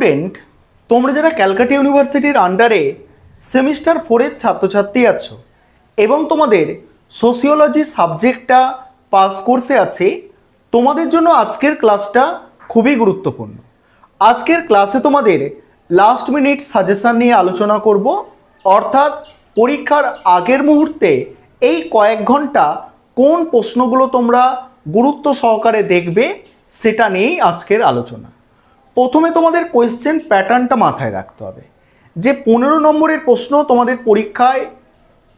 Student, তোমরা যারা ক্যালকাটা ইউনিভার্সিটির আন্ডারে সেমিস্টার 4-এর ছাত্রছাত্রী আছো এবং তোমাদের সোশিওলজি সাবজেক্টটা পাস কোর্সে আছে, তোমাদের জন্য আজকের ক্লাসটা খুবই গুরুত্বপূর্ণ। আজকের ক্লাসে তোমাদের লাস্ট মিনিট সাজেশন নিয়ে আলোচনা করব, অর্থাৎ পরীক্ষার আগের মুহূর্তে এই কয়েক ঘন্টা কোন প্রশ্নগুলো তোমরা গুরুত্ব সহকারে দেখবে সেটা নিয়েই আজকের আলোচনা। প্রথমে তোমাদের কোয়েশ্চেন প্যাটার্নটা মাথায় রাখতে হবে যে 15 নম্বরের প্রশ্ন তোমাদের পরীক্ষায়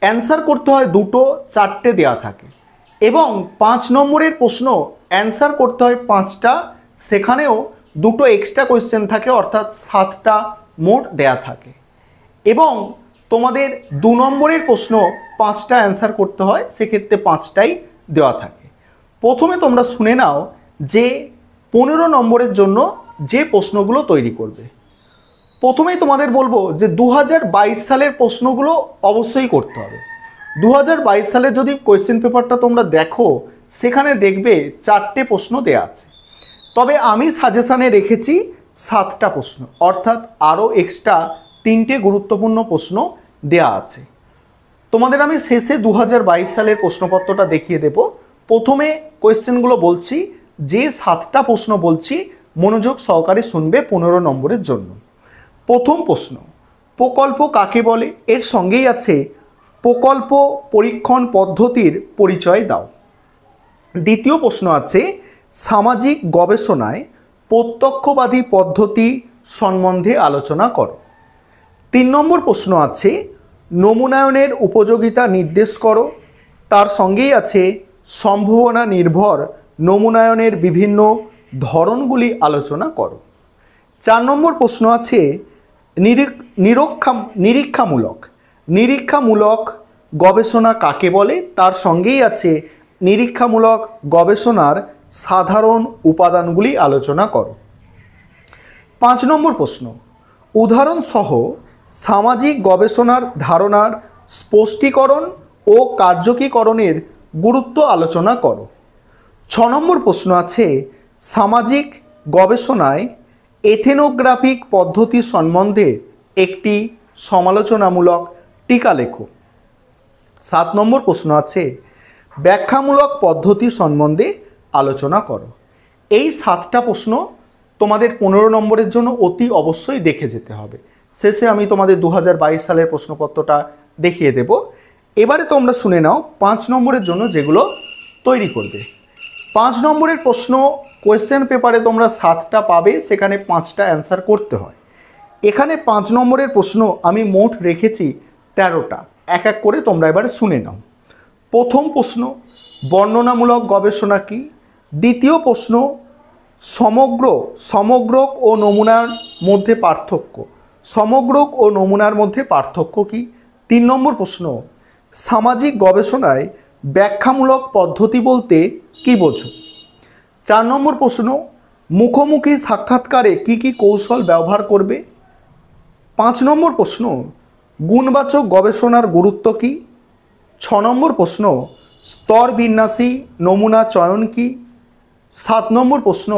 অ্যান্সার করতে হয় 2-4টে দেওয়া থাকে এবং 5 নম্বরের প্রশ্ন অ্যান্সার করতে হয় 5টা, সেখানেও 2টো এক্সট্রা কোয়েশ্চেন থাকে, অর্থাৎ 7টা মোট দেয়া থাকে। এবং তোমাদের 2 নম্বরের প্রশ্ন 5টা অ্যান্সার করতে হয়, সেক্ষেত্রে 5টাই দেওয়া থাকে। প্রথমে তোমরা শুনে নাও যে 15 নম্বরের জন্য যে প্রশ্নগুলো তৈরি করবে। প্রথমেই তোমাদের বলবো যে 2022 সালের প্রশ্নগুলো অবশ্যই করতে হবে। 2022 সালের যদি কোয়েশ্চেন পেপারটা তোমরা দেখো, সেখানে দেখবে 4টে প্রশ্ন দেয়া আছে, তবে আমি সাজেশানে রেখেছি 7টা প্রশ্ন, অর্থাৎ আরও এক্সট্রা 3টে গুরুত্বপূর্ণ প্রশ্ন দেয়া আছে। তোমাদের আমি শেষে 2022 সালের প্রশ্নপত্রটা দেখিয়ে দেব। প্রথমে কোয়েশ্চেনগুলো বলছি, যে 7টা প্রশ্ন বলছি মনোযোগ সহকারে শুনবে 15 নম্বরের জন্য। প্রথম প্রশ্ন, প্রকল্প কাকে বলে? এর সঙ্গেই আছে প্রকল্প পরীক্ষণ পদ্ধতির পরিচয় দাও। দ্বিতীয় প্রশ্ন আছে সামাজিক গবেষণায় প্রত্যক্ষবাদী পদ্ধতি সম্বন্ধে আলোচনা করো। 3 নম্বর প্রশ্ন আছে নমুনায়নের উপযোগিতা নির্দেশ করো। তার সঙ্গেই আছে সম্ভাবনা নির্ভর নমুনায়নের বিভিন্ন ধরনগুলি আলোচনা করো। 4 নম্বর প্রশ্ন আছে নিরীক্ষামূলক গবেষণা কাকে বলে? তার সঙ্গেই আছে নিরীক্ষামূলক গবেষণার সাধারণ উপাদানগুলি আলোচনা করো। 5 নম্বর প্রশ্ন উদাহরণসহ সামাজিক গবেষণার ধারণার স্পষ্টীকরণ ও কার্যকীকরণের গুরুত্ব আলোচনা করো। 6 নম্বর প্রশ্ন আছে সামাজিক গবেষণায় এথেনোগ্রাফিক পদ্ধতি সম্বন্ধে একটি সমালোচনামূলক টিকা লেখো। 7 নম্বর প্রশ্ন আছে ব্যাখ্যামূলক পদ্ধতি সম্বন্ধে আলোচনা করো। এই 7টা প্রশ্ন তোমাদের 15 নম্বরের জন্য অতি অবশ্যই দেখে যেতে হবে। শেষে আমি তোমাদের 2022 সালের প্রশ্নপত্রটা দেখিয়ে দেব। এবারে তোমরা শুনে নাও 5 নম্বরের জন্য যেগুলো তৈরি করবে। 5 নম্বরের প্রশ্ন কোয়েশ্চেন পেপারে তোমরা 7টা পাবে, সেখানে 5টা অ্যান্সার করতে হয়। এখানে 5 নম্বরের প্রশ্ন আমি মোট রেখেছি 13টা, এক এক করে তোমরা এবারে শুনে নাও। প্রথম প্রশ্ন বর্ণনামূলক গবেষণা কি? দ্বিতীয় প্রশ্ন সমগ্রক ও নমুনার মধ্যে পার্থক্য। সমগ্রক ও নমুনার মধ্যে পার্থক্য কি? 3 নম্বর প্রশ্ন সামাজিক গবেষণায় ব্যাখ্যামূলক পদ্ধতি বলতে কি বোঝো? 4 নম্বর প্রশ্ন মুখোমুখি সাক্ষাৎকারে কি কি কৌশল ব্যবহার করবে? 5 নম্বর প্রশ্ন গুণবাচক গবেষণার গুরুত্ব কি? 6 নম্বর প্রশ্ন স্তর বিন্যাসী নমুনা চয়ন কি? 7 নম্বর প্রশ্ন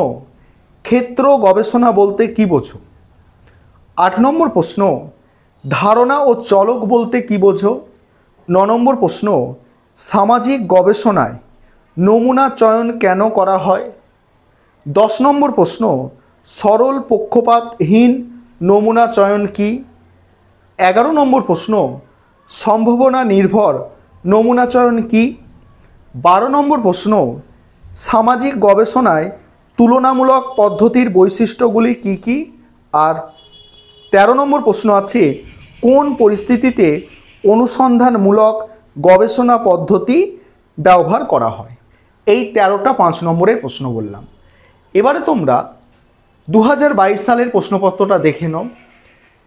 ক্ষেত্র গবেষণা বলতে কি বোঝো? 8 নম্বর প্রশ্ন ধারণা ও চলক বলতে কি বোঝো? 9 নম্বর প্রশ্ন সামাজিক গবেষণায় নমুনা চয়ন কেন করা হয়? 10 নম্বর প্রশ্ন সরল পক্ষপাতহীন নমুনা চয়ন কি? 11 নম্বর প্রশ্ন সম্ভাবনা নির্ভর নমুনা চয়ন কি? 12 নম্বর প্রশ্ন সামাজিক গবেষণায় তুলনামূলক পদ্ধতির বৈশিষ্ট্যগুলি কি কি? আর 13 নম্বর প্রশ্ন আছে কোন পরিস্থিতিতে অনুসন্ধানমূলক গবেষণা পদ্ধতি ব্যবহার করা হয়? এই 13টা 5 নম্বরের প্রশ্ন বললাম। এবারে তোমরা 2022 সালের প্রশ্নপত্রটা দেখে নাও।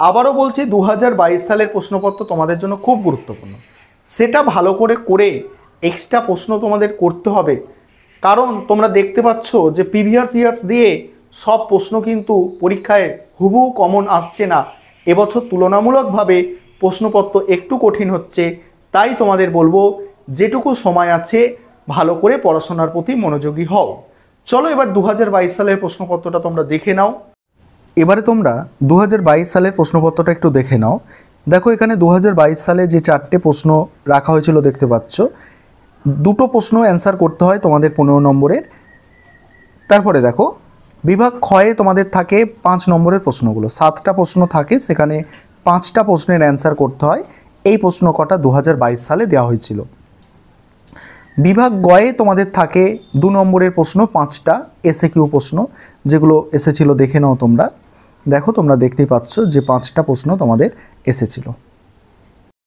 আবারও বলছি 2022 সালের প্রশ্নপত্র তোমাদের জন্য খুব গুরুত্বপূর্ণ, সেটা ভালো করে এক্সট্রা প্রশ্ন তোমাদের করতে হবে। কারণ তোমরা দেখতে পাচ্ছ যে প্রিভিয়াস ইয়ার্স দিয়ে সব প্রশ্ন কিন্তু পরীক্ষায় হুবহু কমন আসছে না। এবছর তুলনামূলকভাবে প্রশ্নপত্র একটু কঠিন হচ্ছে, তাই তোমাদের বলবো যেটুকু সময় আছে ভালো করে পড়াশোনার প্রতি মনোযোগী হও। চলো এবার 2022 সালের প্রশ্নপত্রটা তোমরা দেখে নাও। এবারে তোমরা 2022 সালের প্রশ্নপত্রটা একটু দেখে নাও। দেখো এখানে 2022 সালে যে 4টে প্রশ্ন রাখা হয়েছিল দেখতে পাচ্ছ, 2টো প্রশ্ন অ্যান্সার করতে হয় তোমাদের 15 নম্বরের। তারপরে দেখো বিভাগ ক্ষয়ে তোমাদের থাকে 5 নম্বরের প্রশ্নগুলো, 7টা প্রশ্ন থাকে, সেখানে 5টা প্রশ্নের অ্যান্সার করতে হয়। এই প্রশ্ন কটা 2022 সালে দেওয়া হয়েছিল। বিভাগ গয়ে তোমাদের থাকে 2 নম্বরের প্রশ্ন, 5টা এসএকিউ প্রশ্ন যেগুলো এসেছিল দেখে নাও তোমরা। দেখো তোমরা দেখতেই পাচ্ছ যে 5টা প্রশ্ন তোমাদের এসেছিল।